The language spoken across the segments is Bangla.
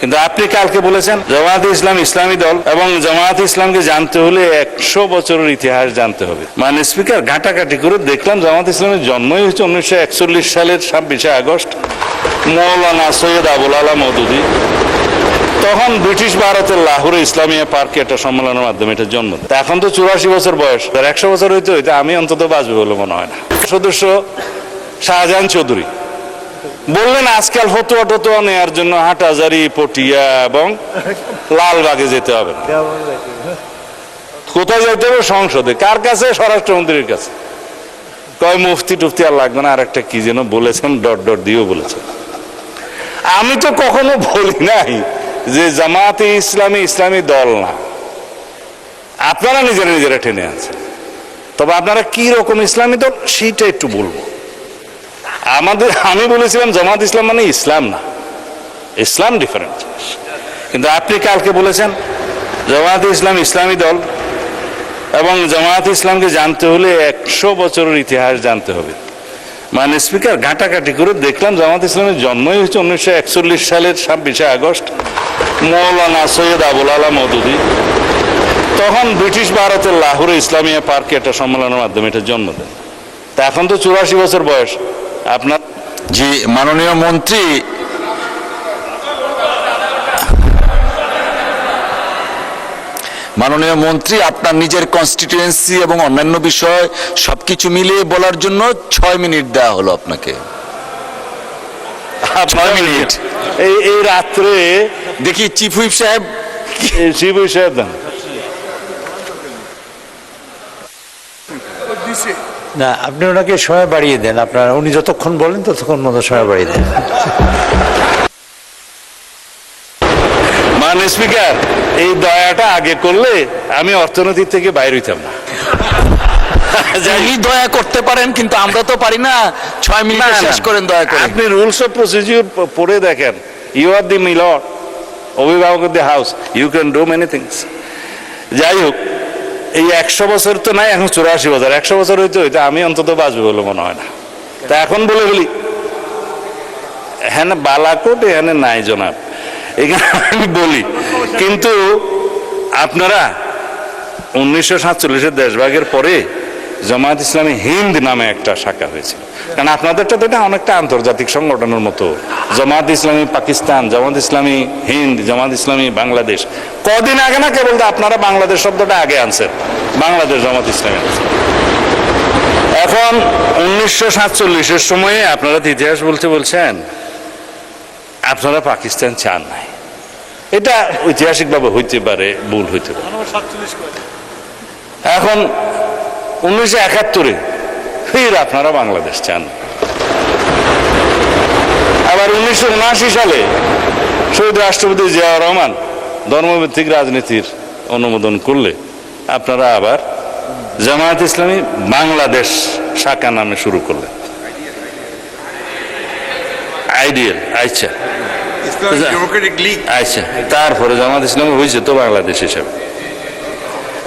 কিন্তু আপনি কালকে বলেছেন জামায়াতে ইসলাম ইসলামী দল এবং জামায়াতে ইসলামকে জানতে হলে 100 বছরের ইতিহাস জানতে হবে। মানে স্পিকার, ঘাটাঘাটি করে দেখলাম জামায়াতে ইসলামের জন্মই হয়েছে 1941 সালের 26শে আগস্ট, মৌলানা সৈয়দ আবুল আলা মওদুদী তখন ব্রিটিশ ভারতের লাহোরে ইসলামিয়া পার্কে একটা সম্মেলনের মাধ্যমে এটা জন্ম। এখন তো 84 বছর বয়স, 100 বছর হইতে হইতে আমি অন্তত বাঁচবে বলে মনে হয় না। সদস্য শাহজাহান চৌধুরী বললেন আজকাল ফতোয়া টতোয়া নেওয়ার জন্য হাটহাজারী, পটিয়া এবং লালবাগে যেতে হবে না। কোথায় যেতে হবে? সংসদে। কার কাছে? স্বরাষ্ট্রমন্ত্রীর কাছে। কয় মুফতি টুফতি আর লাগবে না, আর একটা কি যেন বলেছেন, ডট ডট দিয়েও বলেছেন। আমি তো কখনো বলি নাই যে জামায়াতে ইসলামী ইসলামী দল না, আপনারা নিজেরা নিজেরা টেনে আনছেন। তবে আপনারা কি রকম ইসলামী দল সেইটা একটু বলবো। আমি বলেছিলাম জামায়াত ইসলাম মানে ইসলাম না, ইসলাম ডিফারেন্ট। কিন্তু আপনি কালকে বলেছেন জামায়াতে ইসলাম ইসলামী দল এবং জামায়াতে ইসলামকে জানতে হলে 100 বছরের ইতিহাস জানতে হবে। মানে স্পিকার, ঘাটাঘাটি করে দেখলাম জামায়াতে ইসলামের জন্মই হয়েছে 1941 সালের 26শে আগস্ট, মৌলানা সৈয়দ আবুল আলা মওদুদী তখন ব্রিটিশ ভারতের লাহোরে ইসলামিয়া পার্কে একটা সম্মেলনের মাধ্যমে এটা জন্ম দেন। তা এখন তো 84 বছর বয়স আপনার। জি, মাননীয় মন্ত্রী, আপনার নিজের কনস্টিটিউয়েন্সি এবং অন্যান্য বিষয় সবকিছু মিলিয়ে বলার জন্য 6 মিনিট দেওয়া হলো আপনাকে। 6 মিনিট। এই রাত্রে দেখি চিফ হুইপ সাহেব দেন। না, আপনি ওনাকে সময় বাড়িয়ে দেন। উনি যতক্ষণ বলেন ততক্ষণ মতো সময় বাড়িয়ে দেন। মানে স্পিকার, এই দয়াটা আগে করলে আমি অর্থনীতি থেকে বাইরে হইতাম না। দয়া করতে পারেন, কিন্তু আমরা তো পারি না। 6 মিনিট শেষ করেন দয়া করে। আপনি রুলস অফ প্রসিডিউর পড়ে দেখেন। ইউ আর দি মিলর, অভিভাবক of the house, you can do many things. যাই হোক, এই 100 বছর তো নাই, এখন 84 বছর। 100 বছর হইতে হইতে আমি অন্তত বাঁচবে বলে মনে হয় না। তা এখন বলে বলি হ্যাঁ বালাকোট এখানে নাই জনাব, এখানে আমি বলি। কিন্তু আপনারা 1947-এর দেশভাগের পরে জামায়াত ইসলামী হিন্দ নামে একটা শাখা হয়েছিল। কারণ আপনাদেরটা তো এটা অনেকটা আন্তর্জাতিক সংগঠনের মতো। জামায়াত ইসলামী পাকিস্তান, জামায়াত ইসলামী হিন্দ, জামায়াত ইসলামী বাংলাদেশ। কদিন আগে না কেবল আপনারা বাংলাদেশ শব্দটা আগে আনছেন, বাংলাদেশ জামায়াত ইসলামী আনছেন। এখন 1947-এর সময়ে আপনারা ইতিহাস বলছেন আপনারা পাকিস্তান চান নাই। এটা ঐতিহাসিকভাবে হইতে পারে, ভুল হইতে পারে। এখন 1971-এ ফির আপনারা বাংলাদেশ চান। আবার 1979 সালে শহীদ রাষ্ট্রপতি জিয়াউর রহমান ধর্মভিত্তিক রাজনীতির অনুমোদন করলে আপনারা আবার জামায়াত ইসলামী বাংলাদেশ শাখা নামে শুরু করলেন। আইডিয়াল, আচ্ছা আচ্ছা, তারপরে জামায়াত ইসলামী হয়েছে তো বাংলাদেশ হিসাবে।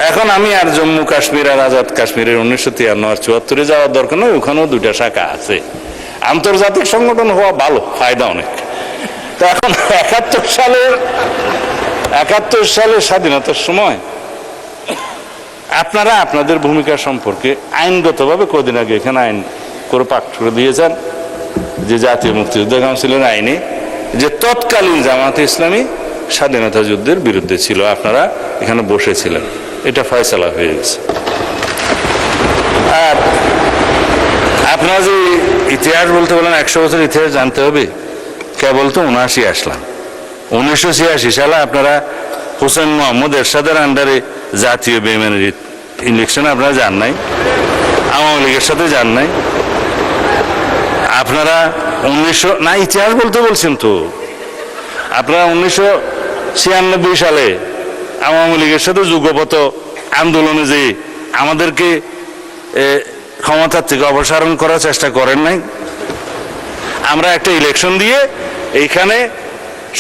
এখন আমি আর জম্মু কাশ্মীর আর আজাদ কাশ্মীরের 1953 আর 74-এ যাওয়ার দরকার নয়, ওখানেও 2টা শাখা আছে। আন্তর্জাতিক সংগঠন হওয়া ভালো, ফায়দা অনেক। তো এখন 71 সালের স্বাধীনতার সময় আপনারা আপনাদের ভূমিকা সম্পর্কে আইনগতভাবে কদিন আগে এখানে আইন করে পাঠ করে দিয়েছেন যে জাতীয় মুক্তিযুদ্ধ কাউন্সিলের আইনে যে তৎকালীন জামায়াতে ইসলামী স্বাধীনতা যুদ্ধের বিরুদ্ধে ছিল, আপনারা এখানে বসেছিলেন। এটা ফয়সালা হয়ে গেছে। আর আপনারা যে ইতিহাস বলতে বলেন 100 বছর ইতিহাস জানতে হবে, কেবল তো 79 আসলাম। 1986 সালে আপনারা হোসেন মোহাম্মদ এরশাদের আন্ডারে জাতীয় বেইমানির ইলেকশনে আপনারা যান নাই, আওয়ামী লীগের সাথে যান নাই। আপনারা 1900 না, ইতিহাস বলতে বলছেন তো। আপনারা 1996 সালে আওয়ামী লীগের সাথে যুগপত আন্দোলনে যে আমাদেরকে ক্ষমতার থেকে অপসারণ করার চেষ্টা করেন নাই। আমরা একটা ইলেকশন দিয়ে এইখানে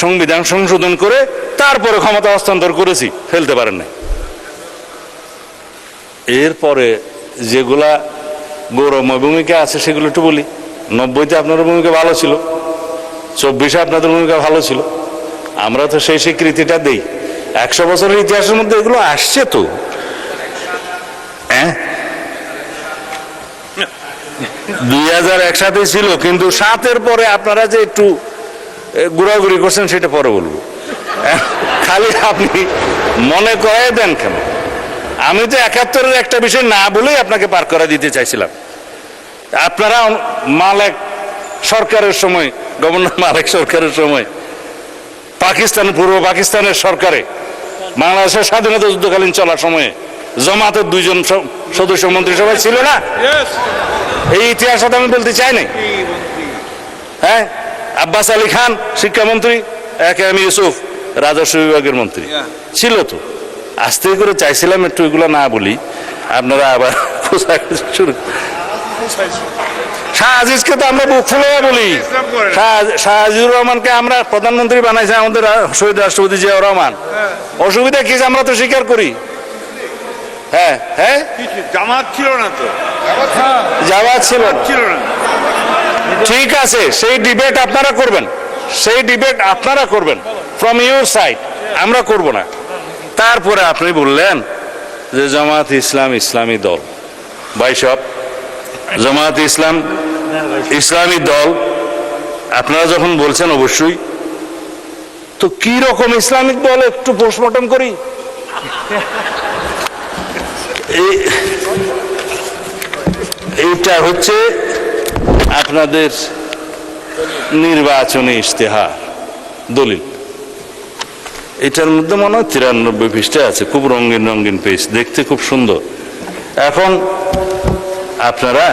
সংবিধান সংশোধন করে তারপরে ক্ষমতা হস্তান্তর করেছি, ফেলতে পারেন নাই। এরপরে যেগুলা গৌরবময় ভূমিকা আছে সেগুলো একটু বলি। 90-তে আপনাদের ভূমিকা ভালো ছিল, 24-এ আপনাদের ভূমিকা ভালো ছিল, আমরা তো সেই স্বীকৃতিটা দেই। 100 বছরের ইতিহাসের মধ্যে এগুলো আসছে তো। হ্যাঁ, 2001 সাথে ছিল, কিন্তু 7-এর পরে আপনারা যে একটু ঘোরাঘুরি করছেন সেটা পরে বলবো। খালি আপনি মনে করাই দেন কেন? আমি তো 71-এর একটা বিষয় না বলেই আপনাকে পার করে দিতে চাইছিলাম। আপনারা মালেক সরকারের সময়, গভর্নর মালেক সরকারের সময় পাকিস্তান, পূর্ব পাকিস্তানের সরকারে বাংলাদেশের স্বাধীনতা যুদ্ধকালীন চলার সময়ে জামাতের 2 জন সদস্য মন্ত্রিসভায় ছিল না? এই ইতিহাসটা আমি বলতে চাই নাই। হ্যাঁ, আব্বাস আলী খান শিক্ষামন্ত্রী, এম ইউসুফ রাজস্ব বিভাগের মন্ত্রী ছিল তো। আস্তে করে চাইছিলাম একটু এগুলো না বলি, আপনারা আবার শুরু। শাহ আজিজকে তো আমরা বুক ফুলে বলি, শাহ আজিজুর রহমানকে আমরা প্রধানমন্ত্রী বানাইছি আমাদের শহীদ রাষ্ট্রপতি জিয়াউর রহমান। অসুবিধা কি, আমরা তো স্বীকার করি। হ্যাঁ হ্যাঁ, জামাত ছিল না তো, জামাত ছিল না। ঠিক আছে, সেই ডিবেট আপনারা করবেন, সেই ডিবেট আপনারা করবেন ফ্রম ইউর সাইড, আমরা করব না। তারপরে আপনি বললেন যে জামাত ইসলাম ইসলামী দল। ভাই সব জামাত ইসলাম ইসলামী দল আপনারা যখন বলছেন, অবশ্যই তো কি রকম ইসলামিক দল একটু পোস্টমর্টম করি। এইটা হচ্ছে আপনাদের নির্বাচনী ইশতেহার দলিল। এটার মধ্যে মনে হয় 93 পৃষ্ঠা আছে, খুব রঙিন রঙিন পেজ, দেখতে খুব সুন্দর। এখন আপনারা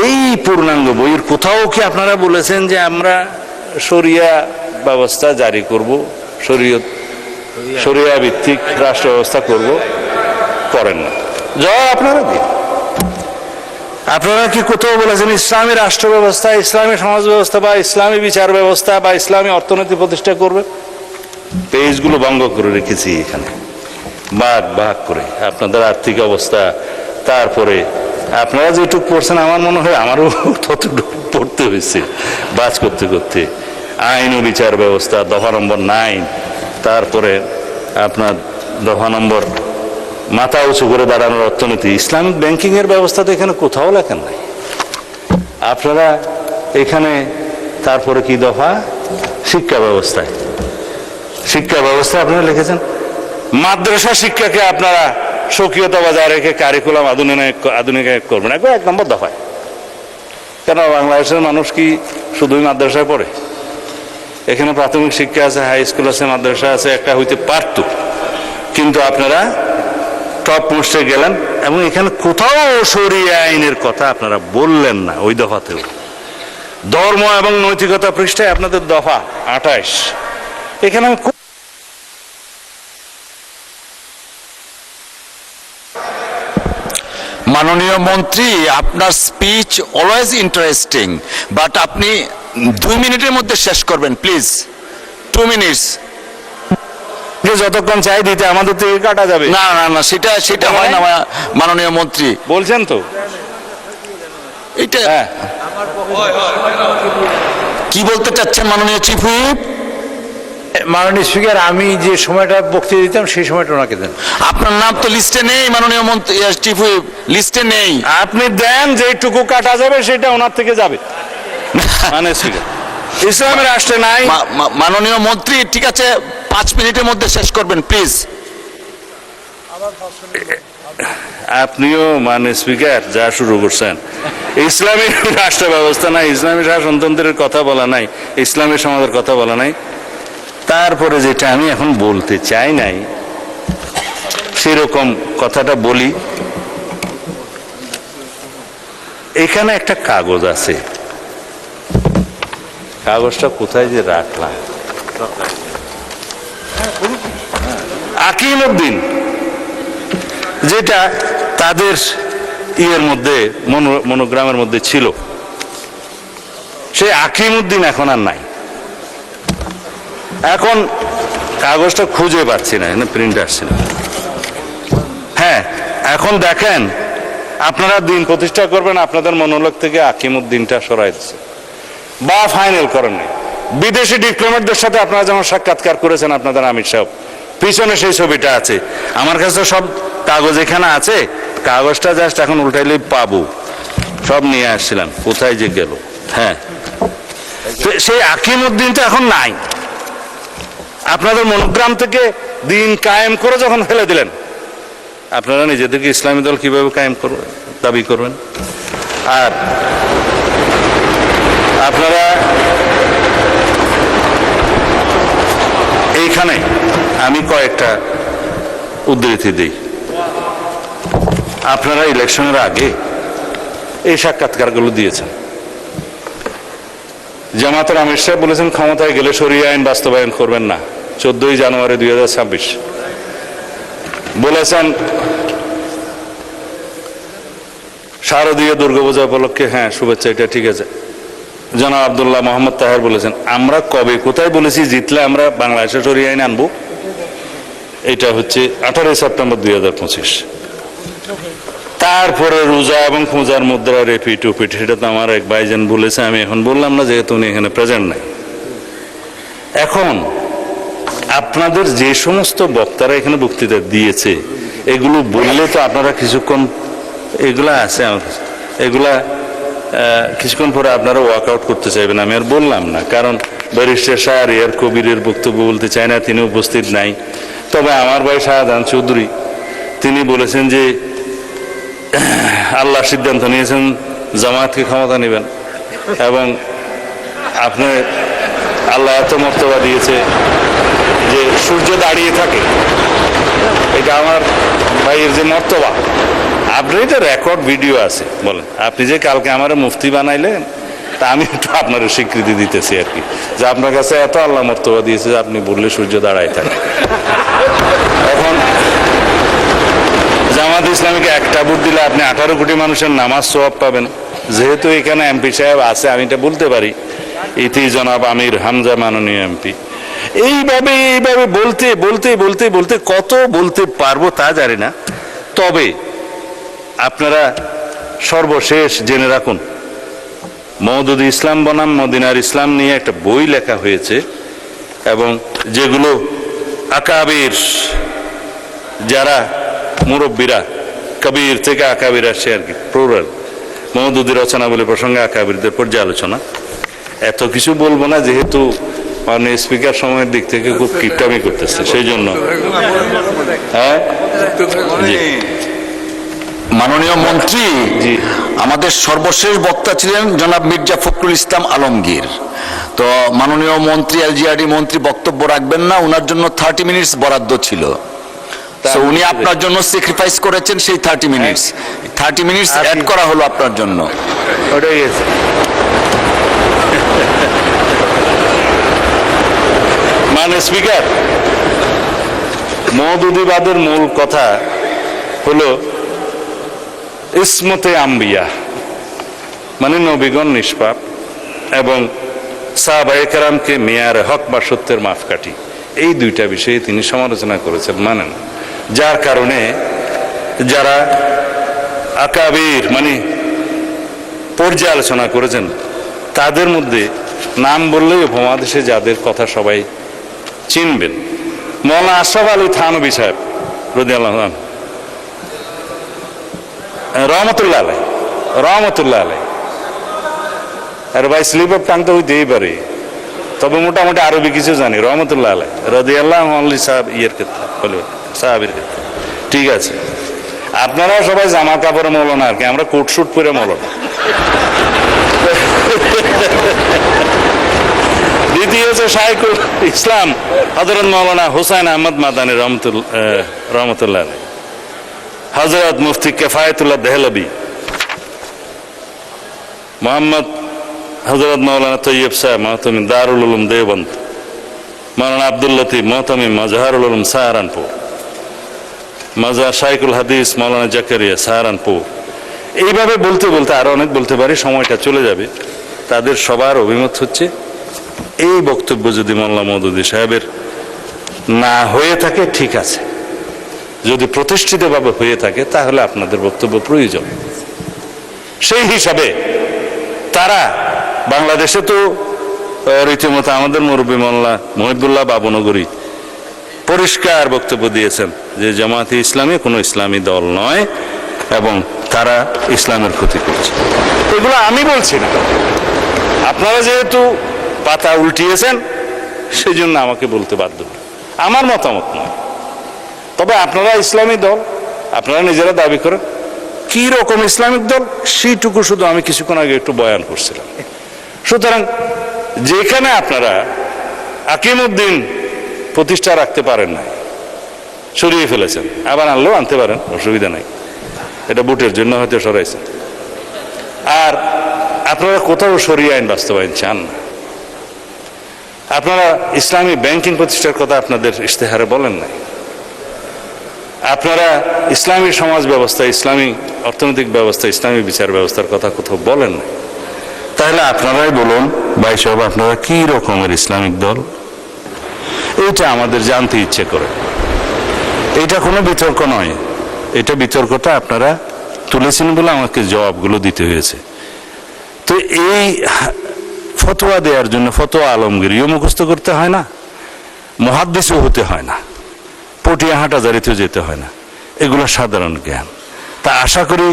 এই পূর্ণাঙ্গ বইয়ের কোথাও কি আপনারা বলেছেন যে আমরা শরিয়া ব্যবস্থা জারি করব, শরিয়া ভিত্তিক রাষ্ট্র ব্যবস্থা করব? করেন না। জবাব আপনারা দিন। আপনারা কি কোথাও বলেছেন ইসলামী রাষ্ট্র ব্যবস্থা, ইসলামী সমাজ ব্যবস্থা বা ইসলামী বিচার ব্যবস্থা বা ইসলামী অর্থনীতি প্রতিষ্ঠা করবে? পেজগুলো ভঙ্গ করে রেখেছি এখানে, ভাগ ভাগ করে আপনাদের আর্থিক অবস্থা। তারপরে আপনারা যেটুকু পড়ছেন, আমার মনে হয় আমারও ততটুকু পড়তে হয়েছে বাজ করতে করতে। আইন ও বিচার ব্যবস্থা দফা নম্বর 9, তারপরে আপনার দফা নম্বর মাথা উঁচু করে দাঁড়ানোর অর্থনীতি, ইসলামিক ব্যাংকিং এর ব্যবস্থা তো এখানে কোথাও লেখেন নাই আপনারা। এখানে তারপরে কি দফা? শিক্ষা ব্যবস্থায়, শিক্ষা ব্যবস্থা আপনারা লিখেছেন মাদ্রাসা শিক্ষাকে আপনারা স্বকীয়তা বজায় রেখে কারিকুলাম আধুনিকায়ন করবেন, একবার 1 নম্বর দফায়। কেন বাংলাদেশের মানুষ কি শুধুই মাদ্রাসায় পড়ে? এখানে প্রাথমিক শিক্ষা আছে, হাই স্কুল আছে, মাদ্রাসা আছে, একটা হইতে পারত। কিন্তু আপনারা টপ মোস্টে গেলেন এবং এখানে কোথাও শরিয়া আইনের কথা আপনারা বললেন না। ওই দফাতেও ধর্ম এবং নৈতিকতা পৃষ্ঠায় আপনাদের দফা 28, এখানে আমি মাননীয় মন্ত্রী, আপনার স্পিচ অলওয়েজ ইন্টারেস্টিং, বাট আপনি 2 মিনিটের মধ্যে শেষ করবেন প্লিজ। 2 মিনিটস। যতক্ষণ চাই দিতে আমাদের থেকে কাটা যাবে না না না, সেটা হয় না মাননীয় মন্ত্রী। বলছেন তো এটা হ্যাঁ। কি বলতে চাচ্ছেন মাননীয় চিফ হুইপ? মাননীয় স্পিকার, আমি যে সময়টা বক্তৃতা দিতাম সেই সময়টা ওনাকে দেন। আপনার নাম তো লিস্টে নেই মাননীয় মন্ত্রী, চিফ হুইপ লিস্টে নেই। আপনি দেন, যেটুকু কাটা যাবে সেটা ওনার থেকে যাবে। মানে ইসলামের রাষ্ট্রে নাই। মাননীয় মন্ত্রী, ঠিক আছে, 5 মিনিটের মধ্যে শেষ করবেন প্লিজ। আপনিও মানে স্পিকার যা শুরু করছেন, ইসলামী রাষ্ট্র ব্যবস্থা নাই, ইসলামী শাসনতন্ত্রের কথা বলা নাই, ইসলামী সমাজের কথা বলা নাই। তারপরে যেটা আমি এখন বলতে চাই নাই সেরকম কথাটা বলি। এখানে একটা কাগজ আছে, কাগজটা কোথায় যে রাখলাম, আকিমউদ্দিন, যেটা তাদের ইয়ের মধ্যে মনোগ্রামের মধ্যে ছিল, সেই আকিমউদ্দিন এখন আর নাই। এখন কাগজটা খুঁজে পাচ্ছি না, এখানে প্রিন্ট আসছে না। হ্যাঁ, এখন দেখেন আপনারা দিন প্রতিষ্ঠা করবেন, আপনাদের মনোলগ থেকে আকিমউদ্দিনটা সরাই দিচ্ছে বা ফাইনাল করেন নাই। বিদেশি ডিপ্লোম্যাটদের সাথে আপনারা যখন সাক্ষাৎকার করেছেন আপনাদের আমির সাহেব, পিছনে সেই ছবিটা আছে। আমার কাছে সব কাগজ এখানে আছে, কাগজটা জাস্ট এখন উল্টাইলেই পাবো। সব নিয়ে আসছিলাম, কোথায় যে গেল। হ্যাঁ, তো সেই আকিমউদ্দিন তো এখন নাই। আপনাদের মনোগ্রাম থেকে দিন কায়েম করে যখন ফেলে দিলেন, আপনারা নিজেদেরকে ইসলামী দল কিভাবে কায়েম করবেন, দাবি করবেন? আর আপনারা এইখানে আমি কয়েকটা উদ্ধৃতি দিই। আপনারা ইলেকশনের আগে এই সাক্ষাৎকারগুলো দিয়েছেন। জামাতের আমির সাহেব বলেছেন ক্ষমতায় গেলে শরিয়া আইন বাস্তবায়ন করবেন না, 14 জানুয়ারি 2026। বলেছেন শারদীয় দুর্গাপূজা উপলক্ষে হ্যাঁ শুভেচ্ছা, এটা ঠিক আছে। জনাব আব্দুল্লাহ মোহাম্মদ তাহের বলেছেন আমরা কবে কোথায় বলেছি জিতলে আমরা বাংলাদেশে শরিয়া আইন আনবো? এটা হচ্ছে 18 সেপ্টেম্বর 2025। তারপরে রোজা এবং পূজার মুদ্রা রেপিট উপিট, সেটা তো আমার এক ভাইজান বলেছে, আমি এখন বললাম না যেহেতু উনি এখানে প্রেজেন্ট নাই। এখন আপনাদের যে সমস্ত বক্তারা এখানে বক্তৃতা দিয়েছে এগুলো বললে তো আপনারা কিছুক্ষণ, এগুলা আছে আমার কাছে, এগুলা কিছুক্ষণ পরে আপনারা ওয়ার্কআউট করতে চাইবেন। আমি আর বললাম না, কারণ ব্যারিস্টার শাহরিয়ার কবিরের বক্তব্য বলতে চাই না, তিনি উপস্থিত নাই। তবে আমার ভাই শাহজাহান চৌধুরী তিনি বলেছেন যে আল্লাহ সিদ্ধান্ত নিয়েছেন জামাতকে ক্ষমতা নেবেন, এবং আপনি আল্লাহ এত মর্তবা দিয়েছে যে সূর্য দাঁড়িয়ে থাকে। এটা আমার ভাইয়ের যে মর্তবা, আপনি এটা রেকর্ড ভিডিও আছে। বলেন আপনি যে কালকে আমার মুফতি বানাইলেন, তা আমি একটু আপনার স্বীকৃতি দিতেছি আর কি, যে আপনার কাছে এত আল্লাহ মর্তবা দিয়েছে যে আপনি বললে সূর্য দাঁড়ায় থাকে। এখন জামাত ইসলামীকে একটা ভোট দিলে আপনি 18 কোটি মানুষের নামাজ সওয়াব পাবেন। যেহেতু এখানে এমপি সাহেব আছে, আমি এটা বলতে পারি, ইতি জনাব আমির হামজা মাননীয় এমপি। এইভাবে বলতে বলতে বলতে বলতে কত বলতে পারবো তা জানি না। তবে আপনারা সর্বশেষ জেনে রাখুন, মওদুদী ইসলাম বনাম মদিনার ইসলাম নিয়ে একটা বই লেখা হয়েছে, এবং যেগুলো আকাবির যারা মুরব্বীরা, কবির থেকে আকাবির আসছে আর কি, প্লুরাল, মওদুদী রচনাবলী প্রসঙ্গে আকাবিরদের পর্যালোচনা। এত কিছু বলবো না, যেহেতু মাননীয় স্পিকার সময়ের দিক থেকে খুব কিপটামি করতেছে, সেই জন্য। হ্যাঁ জি। মাননীয় মন্ত্রী, জি। আমাদের সর্বশেষ বক্তা ছিলেন জনাব মির্জা ফখরুল ইসলাম আলমগীর। তো মাননীয় মন্ত্রী, এলজিআরডি মন্ত্রী বক্তব্য রাখবেন না, ওনার জন্য 30 মিনিটস বরাদ্দ ছিল। তো উনি আপনার জন্য স্যাক্রিফাইস করেছেন সেই 30 মিনিটস। 30 মিনিটস অ্যাড করা হলো আপনার জন্য। ওটাই গেছে। মানে স্পিকার, মওদুদীবাদের মূল কথা হলো ইসমতে আম্বিয়া, মানে নবীগণ নিষ্পাপ, এবং সাহাবায়ে কেরামকে মেয়ারে হক বা সত্যের মাপকাঠি, এই দুইটা বিষয়ে তিনি সমালোচনা করেছেন, মানেন। যার কারণে যারা আকাবির মানে পর্যালোচনা করেছেন, তাদের মধ্যে নাম বললেই উপমহাদেশে যাদের কথা সবাই চিনবেন, মৌলানা আশরাফ আলী থানভী সাহেব রাদিয়াল্লাহু আনহু, রহমতুল্লাহ আলাই, রহমতুল্লাহ আলাই। আর ভাই স্লিপ অফ টাং তো হইতেই পারে, তবে মোটামুটি আরবি কিছু জানি। রহমতুল্লাহ আলাই রাদিয়াল্লাহু আনহু সাহেব ইয়ের ক্ষেত্রে বলে সাহাবীর ক্ষেত্রে, ঠিক আছে। আপনারা সবাই জামা কাপড়ে মৌলানা আর কি, আমরা কোট শুট পরে মৌলানা। দ্বিতীয় হচ্ছে শাইখুল ইসলাম হযরত মাওলানা হুসাইন আহমদ মাদানী রহমতুল্লাহ আলাই, হযরত মুফতি কিফায়াতুল্লাহ দেহলভী, মোহাম্মদ হযরত মাওলানা তৈয়ব সাহেব মাহতামি দারুল উলুম দেওবন্দ, মাওলানা আব্দুল লতিফ মাহতামি মাজহারুল উলুম সাহারানপুর, মাজার শাইখুল হাদিস মাওলানা জাকারিয়া সাহারানপুর। এইভাবে বলতে বলতে আরো অনেক বলতে পারি, সময়টা চলে যাবে। তাদের সবার অভিমত হচ্ছে এই বক্তব্য যদি মোল্লা মওদুদী সাহেবের না হয়ে থাকে ঠিক আছে, যদি প্রতিষ্ঠিতভাবে হয়ে থাকে তাহলে আপনাদের বক্তব্য প্রয়োজন। সেই হিসাবে তারা বাংলাদেশে তো রীতিমতো আমাদের মুরব্বী মোল্লা মহিবুল্লাহ বাবুনগরী পরিষ্কার বক্তব্য দিয়েছেন যে জামায়াতে ইসলামী কোনো ইসলামী দল নয় এবং তারা ইসলামের ক্ষতি করছে। এগুলো আমি বলছি না, আপনারা যেহেতু পাতা উল্টিয়েছেন সেই জন্য আমাকে বলতে বাধ্য, আমার মতামত নয়। তবে আপনারা ইসলামী দল, আপনারা নিজেরা দাবি করেন, কি রকম ইসলামিক দল সেইটুকু শুধু আমি কিছুক্ষণ আগে একটু বয়ান করছিলাম। সুতরাং যেখানে আপনারা আকিমউদ্দিন প্রতিষ্ঠা রাখতে পারেন না, সরিয়ে ফেলেছেন, আবার আনলেও আনতে পারেন, অসুবিধা নাই, এটা ভোটের জন্য হয়তো সরাইছেন। আর আপনারা কোথাও সরিয়ে আইন বাস্তবায়ন চান না। আপনারা ইসলামী ব্যাংকিং প্রতিষ্ঠার কথা আপনাদের ইশতেহারে বলেন নাই। আপনারা ইসলামী সমাজ ব্যবস্থা, ইসলামী অর্থনৈতিক ব্যবস্থা, ইসলামী বিচার ব্যবস্থার কথা কোথাও বলেন নাই। তাহলে আপনারাই বলুন ভাই সাহেব, আপনারা কি রকমের ইসলামিক দল? এটা আমাদের জানতে ইচ্ছে করে। এটা কোনো বিতর্ক নয়, এটা বিতর্কটা আপনারা তুলেছেন বলে আমাকে জবাবগুলো দিতে হয়েছে। তো এই ফতোয়া দেওয়ার জন্য ফতোয়া আলমগীরিও মুখস্থ করতে হয় না, মুহাদ্দিসও হতে হয় না, পটিয়া হাটাজারিতেও যেতে হয় না, এগুলো সাধারণ জ্ঞান। তা আশা করি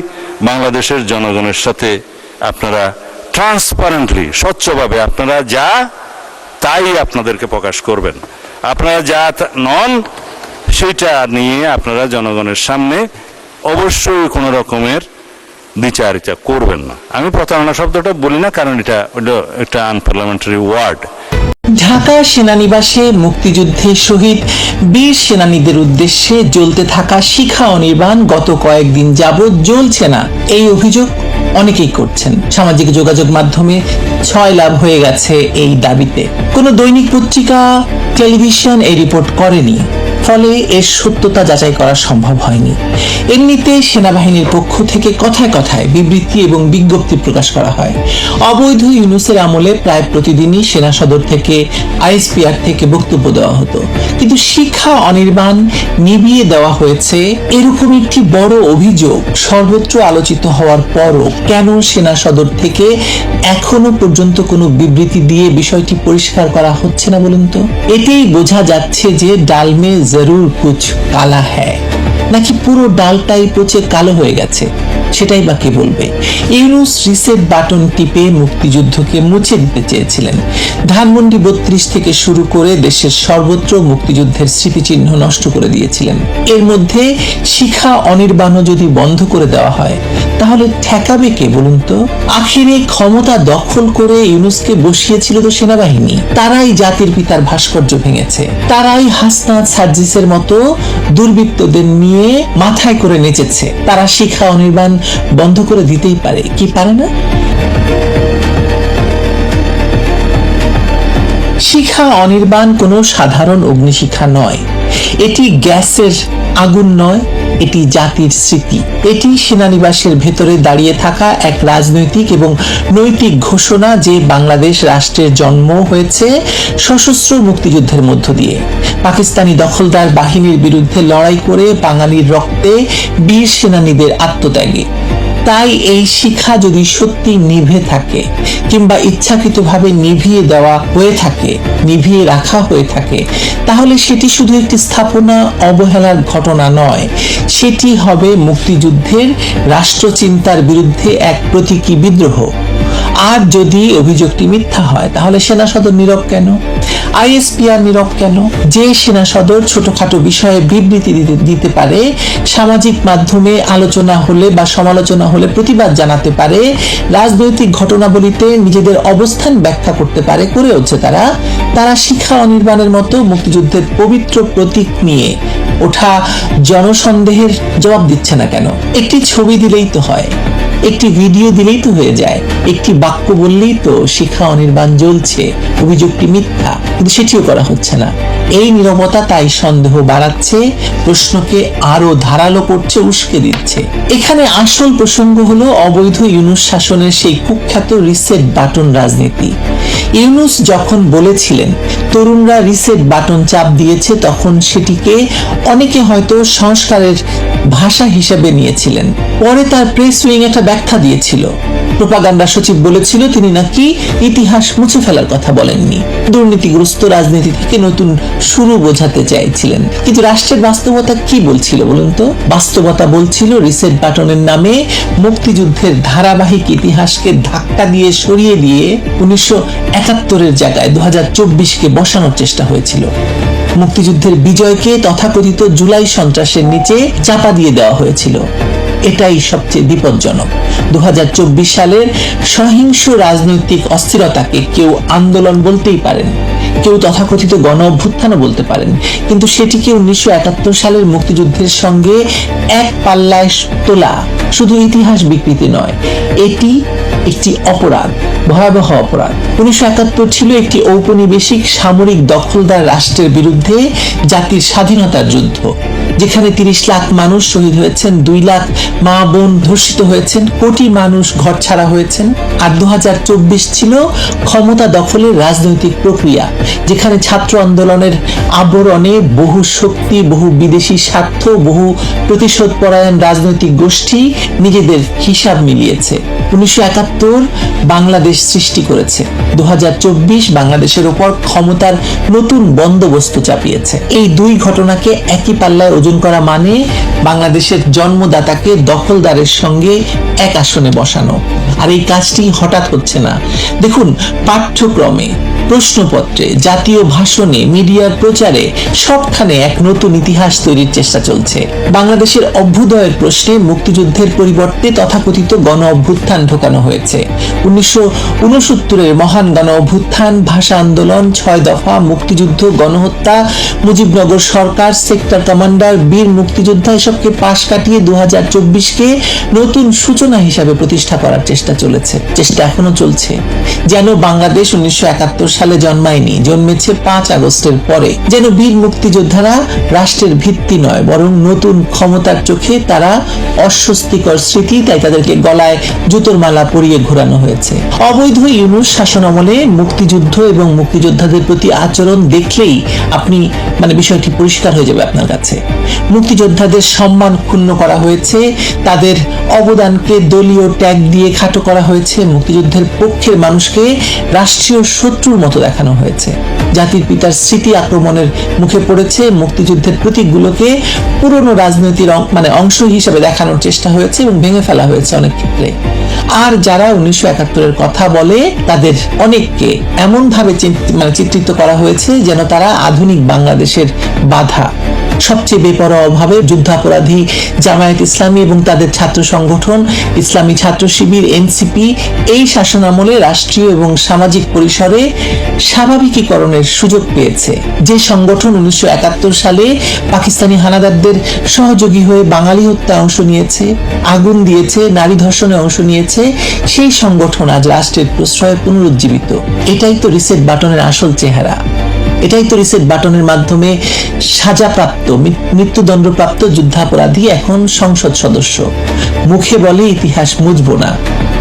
বাংলাদেশের জনগণের সাথে আপনারা ট্রান্সপারেন্টলি, স্বচ্ছভাবে আপনারা যা তাই আপনাদেরকে প্রকাশ করবেন। আপনারা যা নন সেটা নিয়ে আপনারা জনগণের সামনে অবশ্যই কোনো রকমের বিচারিতা করবেন না। আমি প্রতারণা শব্দটা বলি না, কারণ এটা একটা আনপার্লামেন্টারি ওয়ার্ড। ঢাকা সেনানিবাসে মুক্তিযুদ্ধে শহীদ বীর সেনানীদের উদ্দেশ্যে জ্বলতে থাকা শিখা অনির্বাণ গত কয়েকদিন যাবৎ জ্বলছে না, এই অভিযোগ অনেকেই করছেন। সামাজিক যোগাযোগ মাধ্যমে ছয় লাভ হয়ে গেছে এই দাবিতে। কোনো দৈনিক পত্রিকা, টেলিভিশন এই রিপোর্ট করেনি, ফলে এর সত্যতা যাচাই করা সম্ভব হয়নি। এমনিতে সেনাবাহিনীর পক্ষ থেকে কথায় কথায় বিবৃতি এবং বিজ্ঞপ্তি প্রকাশ করা হয়। অবৈধ ইউনূসের আমলে প্রায় প্রতিদিনই সেনা সদর থেকে, আইএসপিআর থেকে বক্তব্য দেওয়া হতো, কিন্তু শিখা অনির্বাণ নিভিয়ে দেওয়া হয়েছে, এরকম একটি বড় অভিযোগ সর্বত্র আলোচিত হওয়ার পরও কেন সেনা সদর থেকে এখনো পর্যন্ত কোনো বিবৃতি দিয়ে বিষয়টি পরিষ্কার করা হচ্ছে না বলুন তো? এতেই বোঝা যাচ্ছে যে ডাল মে জরুর কুছ কালা হ্যায়, নাকি পুরো ডালটাই পচে কালো হয়ে গেছে, সেটাই বা কে বলবে। ইউনূস রিসেট বাটন টিপে মুক্তিযুদ্ধকে মুছে দিতে চেয়েছিলেন। ধানমন্ডি 32 থেকে শুরু করে দেশের সর্বত্র মুক্তিযুদ্ধের স্মৃতিচিহ্ন নষ্ট করে দিয়েছিলেন। এর মধ্যে শিখা অনির্বাণও যদি বন্ধ করে দেওয়া হয়, তাহলে ঠেকাবে কে বলুন তো? আখিরে ক্ষমতা দখল করে ইউনূসকে বসিয়েছিল তো সেনাবাহিনী। তারাই জাতির পিতার ভাস্কর্য ভেঙেছে, তারাই হাসনাত সার্জিসের মতো দুর্বৃত্তদের নিয়ে মাথায় করে নেচেছে। তারা শিখা অনির্বাণ বন্ধ করে দিতেই পারে, কি পারে না? শিখা অনির্বাণ কোনো সাধারণ অগ্নিশিখা নয়, এটি গ্যাসের আগুন নয়, এটি জাতির স্মৃতি। এটি সেনানিবাসের ভেতরে দাঁড়িয়ে থাকা এক রাজনৈতিক এবং নৈতিক ঘোষণা যে বাংলাদেশ রাষ্ট্রের জন্ম হয়েছে সশস্ত্র মুক্তিযুদ্ধের মধ্য দিয়ে, পাকিস্তানি দখলদার বাহিনীর বিরুদ্ধে লড়াই করে বাঙালির রক্তে বীর সেনানীদের আত্মত্যাগে। তাই এই শিখা যদি সত্যি নিভে থাকে, কিংবা ইচ্ছাকৃতভাবে নিভিয়ে দেওয়া হয়ে থাকে, নিভিয়ে রাখা হয়ে থাকে, তাহলে সেটি শুধু একটি স্থাপনা অবহেলার ঘটনা নয়, সেটি হবে মুক্তিযুদ্ধের রাষ্ট্রচিন্তার বিরুদ্ধে এক প্রতীকী বিদ্রোহ। আর যদি অভিযোগটি মিথ্যা হয়, তাহলে সেনা সদর নীরব কেন? আইএসপিআর নীরব কেন? যে সেনা সদর ছোটখাটো বিষয়ে বিবৃতি দিতে পারে, সামাজিক মাধ্যমে আলোচনা হলে বা সমালোচনা হলে প্রতিবাদ জানাতে পারে, রাজনৈতিক ঘটনাবলিতে নিজেদের অবস্থান ব্যাখ্যা করতে পারে, করেওছে তারা শিখা অনির্বাণের মতো মুক্তিযুদ্ধের পবিত্র প্রতীক নিয়ে ওঠা জনসন্দেহের জবাব দিচ্ছে না কেন? একটি ছবি দিলেই তো হয়, একটি ভিডিও দিলেই তো হয়ে যায়, একটি বাক্য বললেই তো শিখা অনির্বাণ জ্বলছে, অভিযোগটি মিথ্যা, কিন্তু সেটিও করা হচ্ছে না। এই নীরবতা তাই সন্দেহ বাড়াচ্ছে, প্রশ্নকে আরো ধারালো করছে, উস্কে দিচ্ছে। এখানে আসল প্রসঙ্গ হলো অবৈধ ইউনূস শাসনের সেই কুখ্যাত রিসেট বাটন রাজনীতি। ইউনূস যখন বলেছিলেন তরুণরা রিসেট বাটন চাপ দিয়েছে, তখন সেটিকে অনেকে হয়তো সংস্কারের ভাষা হিসেবে নিয়েছিলেন। পরে তার প্রেস উইং একটা ব্যাখ্যা দিয়েছিল। প্রোপাগান্ডা সচিব বলেছিল তিনি নাকি ইতিহাস মুছে ফেলার কথা বলেননি, দুর্নীতিগ্রস্ত রাজনীতি থেকে নতুন শুরু বোঝাতে চাইছিলেন। কিন্তু রাষ্ট্রের বাস্তবতা কি বলছিল বলুন তো? বাস্তবতা বলছিল রিসেট বাটনের নামে মুক্তিযুদ্ধের ধারাবাহিক ইতিহাসকে ধাক্কা দিয়ে সরিয়ে দিয়ে 1971-এর জায়গায় 2024-কে বসানোর চেষ্টা হয়েছিল। মুক্তিযুদ্ধের বিজয়কে তথাকথিত জুলাই সন্ত্রাসের নিচে চাপা দিয়ে দেওয়া হয়েছিল। এটাই সবচেয়ে বিপজ্জনক। 2024 সালের সহিংস রাজনৈতিক অস্থিরতাকে কেউ আন্দোলন বলতেই পারেন, কেউ তথাকথিত গণ অভ্যুত্থানও বলতে পারেন, কিন্তু সেটিকে 1971 সালের মুক্তিযুদ্ধের সঙ্গে এক পাল্লায় তোলা শুধু ইতিহাস বিকৃতি নয়, এটি একটি অপরাধ, ভয়াবহ অপরাধ। 1971 ছিল একটি ঔপনিবেশিক সামরিক দখলদার রাষ্ট্রের বিরুদ্ধে জাতির স্বাধীনতার যুদ্ধ, যেখানে 30 লাখ মানুষ শহীদ হয়েছেন, 2 লাখ মা বোন ধর্ষিত হয়েছেন, কোটি মানুষ ঘর ছাড়া হয়েছেন। আর 2024 ছিল ক্ষমতা দখলের রাজনৈতিক প্রক্রিয়া, যেখানে ছাত্র আন্দোলনের আবরণে বহু শক্তি, বহু বিদেশি স্বার্থ, বহু প্রতিশোধ পরায়ণ রাজনৈতিক গোষ্ঠী নিজেদের হিসাব মিলিয়েছে। 1971 বাংলাদেশ সৃষ্টি করেছে, 2024 বাংলাদেশের উপর ক্ষমতার নতুন বন্দোবস্ত চাপিয়েছে। এই দুই ঘটনাকে একই পাল্লায় ওজন করা মানে বাংলাদেশের জন্মদাতাকে দখলদারের সঙ্গে এক আসনে বসানো। আর এই কাজটি হঠাৎ হচ্ছে না। দেখুন, পাঠ্যক্রমে, প্রশ্নপত্রে, জাতীয় ভাষণে, মিডিয়ার প্রচারে সবখানে এক নতুন ইতিহাস তৈরির চেষ্টা চলছে। বাংলাদেশের অভ্যুদয়ের প্রশ্নে মুক্তিযুদ্ধের পরিবর্তে তথাকথিত গণ অভ্যুত্থান ঢোকানো হয়েছে। 1969-এর মহান গণ অভ্যুত্থান, ভাষা আন্দোলন, 6 দফা, মুক্তিযুদ্ধ, গণহত্যা, মুজিবনগর সরকার, সেক্টর কমান্ডার, বীর মুক্তিযোদ্ধা, এসবকে পাশ কাটিয়ে 2024-কে নতুন সূচনা হিসাবে প্রতিষ্ঠা করার চেষ্টা চলেছে, চেষ্টা এখনো চলছে। যেন বাংলাদেশ 1971 সালে জন্মায়নি, জন্মেছে 5 আগস্টের পরে। যেন বীর মুক্তিযোদ্ধারা রাষ্ট্রের ভিত্তি নয়, বরং নতুন ক্ষমতার চোখে তারা অস্বস্তিকর স্মৃতি, তাই তাদেরকে গলায় জুতোর মালা পরিয়ে ঘোরানো হয়েছে। অবৈধ ইউনূস শাসন আমলে মুক্তিযুদ্ধ এবং মুক্তিযোদ্ধাদের প্রতি আচরণ দেখলেই আপনি বিষয়টি পরিষ্কার হয়ে যাবে আপনার কাছে। মুক্তিযোদ্ধাদের সম্মান ক্ষুণ্ণ করা হয়েছে, তাদের অবদানকে দলীয় ট্যাগ দিয়ে খাটো করা হয়েছে, মুক্তিযুদ্ধের পক্ষের মানুষকে রাষ্ট্রীয় শত্রুর মতো দেখানো হয়েছে। জাতির পিতার স্মৃতি আক্রমণের মুখে পড়েছে, মুক্তিযুদ্ধের প্রতীকগুলোকে পুরনো রাজনীতির অংশ হিসেবে দেখানোর চেষ্টা হয়েছে এবং ভেঙে ফেলা হয়েছে অনেক ক্ষেত্রে। আর যারা 1971-এর কথা বলে তাদের অনেককে এমন ভাবে চিত্রিত করা হয়েছে যেন তারা আধুনিক বাংলাদেশের বাধা। সবচেয়ে বেপরোয়াভাবে যুদ্ধাপরাধী জামায়াত ইসলামী এবং তাদের ছাত্র সংগঠন ইসলামী ছাত্র শিবির, এনসিপি এই শাসনামলে রাষ্ট্রীয় এবং সামাজিক পরিসরে স্বাভাবিকীকরণের সুযোগ পেয়েছে। যে সংগঠন 1971 সালে পাকিস্তানি হানাদারদের সহযোগী হয়ে বাঙালি হত্যায় অংশ নিয়েছে, আগুন দিয়েছে, নারী ধর্ষণে অংশ নিয়েছে, সেই সংগঠন আজ রাষ্ট্রের প্রশ্রয়ে পুনরুজ্জীবিত। এটাই তো রিসেট বাটনের আসল চেহারা। এটাই তো রিসেট বাটনের মাধ্যমে সাজাপ্রাপ্ত, মৃত্যুদণ্ডপ্রাপ্ত যুদ্ধাপরাধী এখন সংসদ সদস্য। মুখে বলে ইতিহাস মুছবো না,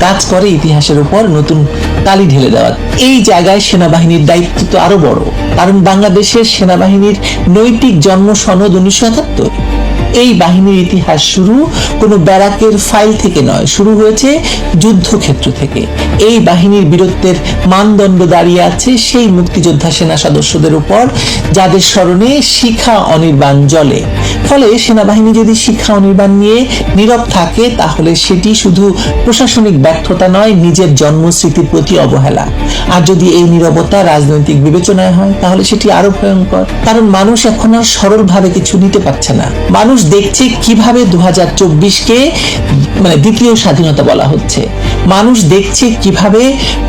কাজ করে ইতিহাসের উপর নতুন কালি ঢেলে দেওয়া। এই জায়গায় সেনাবাহিনীর দায়িত্ব তো আরো বড়, কারণ বাংলাদেশের সেনাবাহিনীর নৈতিক জন্ম সনদ 1971। এই বাহিনীর ইতিহাস শুরু কোনো ব্যারাকের ফাইল থেকে নয়, শুরু হয়েছে যুদ্ধক্ষেত্র থেকে। এই বাহিনীর বীরত্বের মানদণ্ড দাঁড়িয়ে আছে সেই মুক্তিযোদ্ধা সেনা সদস্যদের উপর যাদের স্মরণে শিখা অনির্বাণ জ্বলে। ফলে সেনাবাহিনী যদি শিখা অনির্বাণ নিয়ে নীরব থাকে তাহলে সেটি শুধু প্রশাসনিক ব্যর্থতা নয়, নিজের জন্মস্মৃতির প্রতি অবহেলা। আর যদি এই নীরবতা রাজনৈতিক বিবেচনায় হয় তাহলে সেটি আরো ভয়ঙ্কর, কারণ মানুষ এখন আর সরলভাবে কিছু নিতে পারছে না। মানুষ দেখছে কিভাবে 2024-কে মানে দ্বিতীয় স্বাধীনতা বলা হচ্ছে। মানুষ দেখছে কিভাবে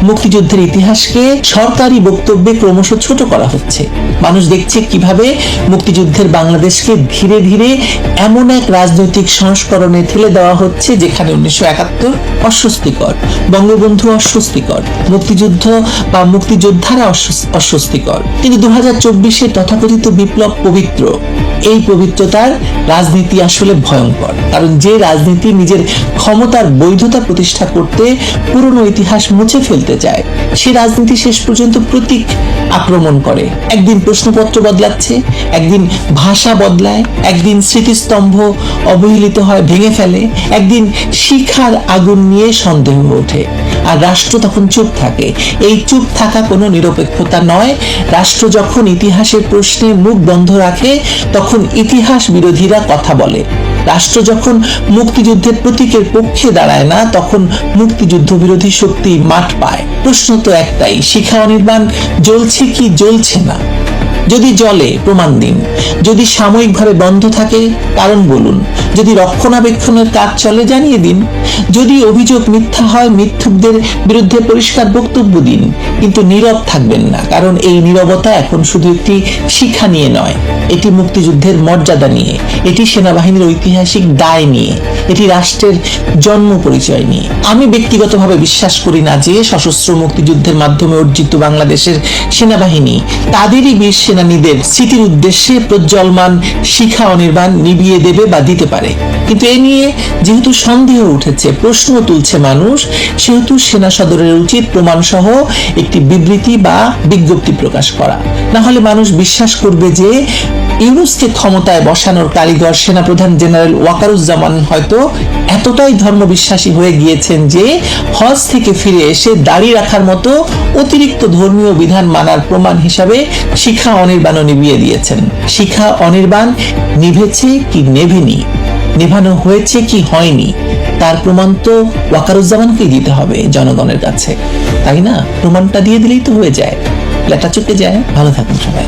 মুক্তিযুদ্ধের ইতিহাসকে সরকারি বক্তব্যে ক্রমশ ছোট করা হচ্ছে। মানুষ দেখছে কিভাবে মুক্তিযুদ্ধের বাংলাদেশকে ধীরে ধীরে এমন এক রাজনৈতিক সংস্করণে ঠেলে দেওয়া হচ্ছে যেখানে 1971 অস্বস্তিকর, বঙ্গবন্ধু অস্বস্তিকর, মুক্তিযুদ্ধ বা মুক্তিযোদ্ধারা অস্বস্তিকর, কিন্তু 2024-এ তথাকথিত বিপ্লব পবিত্র। এই পবিত্রতার রাজনীতি আসলে ভয়ঙ্কর, কারণ যে রাজনীতি নিজের ক্ষমতার বৈধতা প্রতিষ্ঠা করতে পুরনো ইতিহাস মুছে ফেলতে চায়, সে রাজনীতি শেষ পর্যন্ত প্রতীক আক্রমণ করে। একদিন প্রশ্নপত্র বদলাচ্ছে, একদিন ভাষা বদলায়, একদিন স্মৃতিস্তম্ভ অবহেলিত হয়, ভেঙে ফেলে, একদিন শিখার আগুন নিয়ে সন্দেহ ওঠে, আর রাষ্ট্র তখন চুপ থাকে। এই চুপ থাকা কোনো নিরপেক্ষতা নয়। রাষ্ট্র যখন ইতিহাসের প্রশ্নে মুখ বন্ধ রাখে তখন ইতিহাস বিরোধীরা কথা বলে। রাষ্ট্র যখন মুক্তিযুদ্ধের প্রতীকের পক্ষে দাঁড়ায় না তখন মুক্তিযুদ্ধ বিরোধী শক্তি মাঠ পায়। প্রশ্ন তো একটাই, শিখা অনির্বাণ জ্বলছে কি জ্বলছে না? যদি জ্বলে প্রমাণ দিন, যদি সাময়িকভাবে বন্ধ থাকে কারণ বলুন, যদি রক্ষণাবেক্ষণের কাজ চলে জানিয়ে দিন, যদি অভিযোগ মিথ্যা হয় মিথ্যুকদের বিরুদ্ধে পরিষ্কার বক্তব্য দিন, কিন্তু নীরব থাকবেন না, কারণ এই নীরবতা এখন শুধু একটি শিক্ষা নিয়ে নয়, এটি মুক্তিযুদ্ধের মর্যাদা নিয়ে, এটি সেনাবাহিনীর ঐতিহাসিক দায় নিয়ে, এটি রাষ্ট্রের জন্ম পরিচয় নিয়ে। আমি ব্যক্তিগতভাবে বিশ্বাস করি না যে সশস্ত্র মুক্তিযুদ্ধের মাধ্যমে অর্জিত বাংলাদেশের সেনাবাহিনী তাদেরই বীর সেনানীদের স্মৃতির উদ্দেশ্যে প্রজ্বলমান শিখা অনির্বাণ নিভিয়ে দেবে বা দিতে পারে। কিন্তু এ নিয়ে যেহেতু সন্দেহ উঠেছে, প্রশ্ন তুলছে মানুষ, সেহেতু সেনা সদরের উচিত প্রমাণসহ একটি বিবৃতি বা বিজ্ঞপ্তি প্রকাশ করা। না হলে মানুষ বিশ্বাস করবে যে ইউনূসকে ক্ষমতায় বসানোর কারিগর সেনাপ্রধান জেনারেল ওয়াকারুজ্জামান হয়তো এতটাই ধর্মবিশ্বাসী হয়ে গিয়েছেন যে হজ থেকে ফিরে এসে দাড়ি রাখার মতো অতিরিক্ত ধর্মীয় বিধান মানার প্রমাণ হিসাবে শিখা অনির্বাণও নিভিয়ে দিয়েছেন। শিখা অনির্বাণ নিভেছে কি নেভেনি, নেভানো হয়েছে কি হয়নি, তার প্রমাণ তো ওয়াকারুজ্জামানকেই দিতে হবে জনগণের কাছে, তাই না? প্রমাণটা দিয়ে দিলেই তো হয়ে যায়, লেটা চুকে যায়। ভালো থাকুন সবাই।